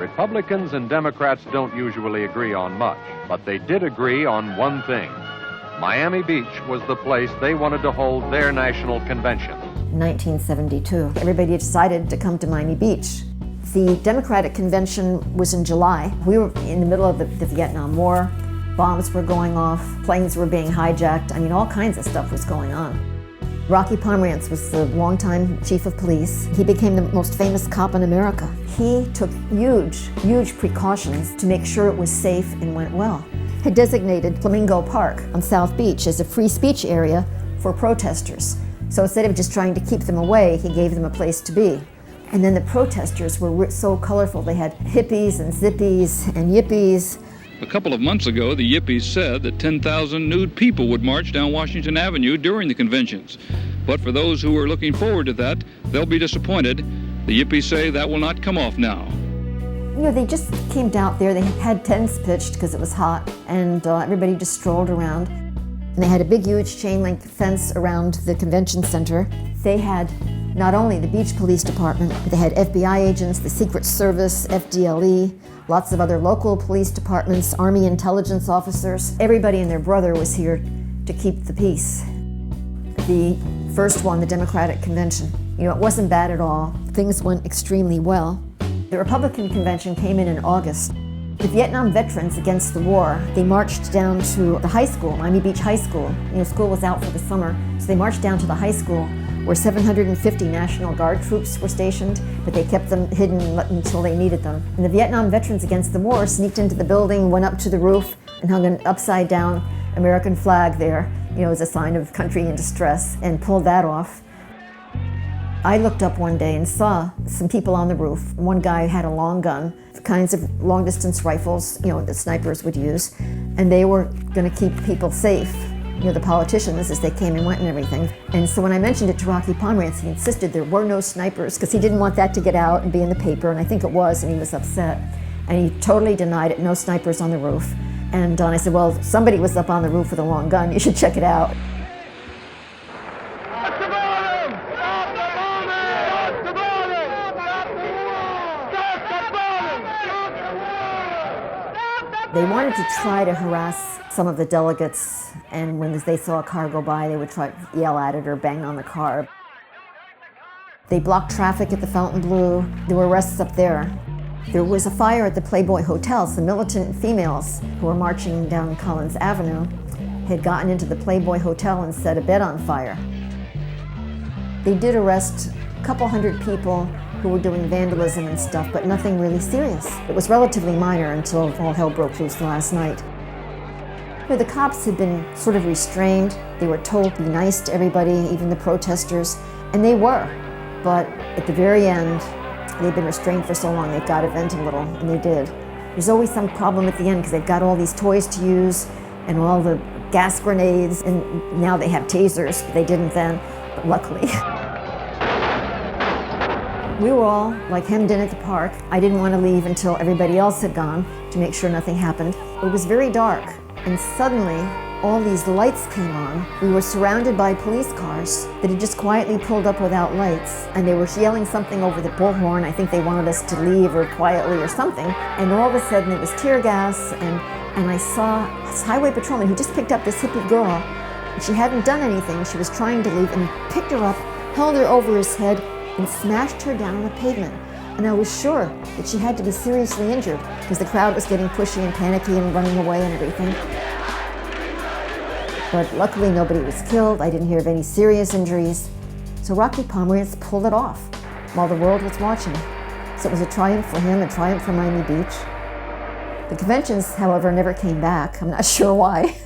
Republicans and Democrats don't usually agree on much, but they did agree on one thing. Miami Beach was the place they wanted to hold their national convention. In 1972, everybody decided to come to Miami Beach. The Democratic convention was in July. We were in the middle of the Vietnam War. Bombs were going off, planes were being hijacked. I mean, all kinds of stuff was going on. Rocky Pomerantz was the longtime chief of police. He became the most famous cop in America. He took huge precautions to make sure it was safe and went well. He designated Flamingo Park on South Beach as a free speech area for protesters. So instead of just trying to keep them away, he gave them a place to be. And then the protesters were so colorful. They had hippies and zippies and yippies. A couple of months ago, the Yippies said that 10,000 nude people would march down Washington Avenue during the conventions. But for those who are looking forward to that, they'll be disappointed. The Yippies say that will not come off now. You know, they just camped out there. They had tents pitched because it was hot, and everybody just strolled around. And they had a big, huge chain-link fence around the convention center. They had not only the Beach Police Department, but they had FBI agents, the Secret Service, FDLE, lots of other local police departments, Army intelligence officers. Everybody and their brother was here to keep the peace. The first one, the Democratic Convention, you know, it wasn't bad at all. Things went extremely well. The Republican Convention came in August. The Vietnam veterans against the war, they marched down to the high school, Miami Beach High School. You know, school was out for the summer, so they marched down to the high school where 750 National Guard troops were stationed, but they kept them hidden until they needed them. And the Vietnam veterans against the war sneaked into the building, went up to the roof, and hung an upside-down American flag there, you know, as a sign of country in distress, and pulled that off. I looked up one day and saw some people on the roof. One guy had a long gun, the kinds of long-distance rifles, you know, that snipers would use, and they were going to keep people safe, you know, the politicians as they came and went and everything. And so when I mentioned it to Rocky Pomerantz, he insisted there were no snipers because he didn't want that to get out and be in the paper, and I think it was, and he was upset. And he totally denied it, no snipers on the roof. And I said, well, somebody was up on the roof with a long gun, you should check it out. They wanted to try to harass some of the delegates, and when they saw a car go by, they would try to yell at it or bang on the car. They blocked traffic at the Fontainebleau. There were arrests up there. There was a fire at the Playboy Hotel. Some militant females who were marching down Collins Avenue had gotten into the Playboy Hotel and set a bed on fire. They did arrest a couple hundred people who were doing vandalism and stuff, but nothing really serious. It was relatively minor until all hell broke loose last night. The cops had been sort of restrained. They were told to be nice to everybody, even the protesters, and they were. But at the very end, they've been restrained for so long, they've got to vent a little, and they did. There's always some problem at the end because they've got all these toys to use and all the gas grenades, and now they have tasers, but they didn't then, but luckily. We were all like hemmed in at the park. I didn't want to leave until everybody else had gone to make sure nothing happened. It was very dark, and suddenly all these lights came on. We were surrounded by police cars that had just quietly pulled up without lights, and they were yelling something over the bullhorn. I think they wanted us to leave or quietly or something, and all of a sudden it was tear gas, and I saw this highway patrolman who just picked up this hippie girl, and she hadn't done anything. She was trying to leave, and he picked her up, held her over his head, and smashed her down on the pavement. And I was sure that she had to be seriously injured because the crowd was getting pushy and panicky and running away and everything. But luckily nobody was killed. I didn't hear of any serious injuries. So Rocky Pomerantz pulled it off while the world was watching. So it was a triumph for him, a triumph for Miami Beach. The conventions, however, never came back. I'm not sure why.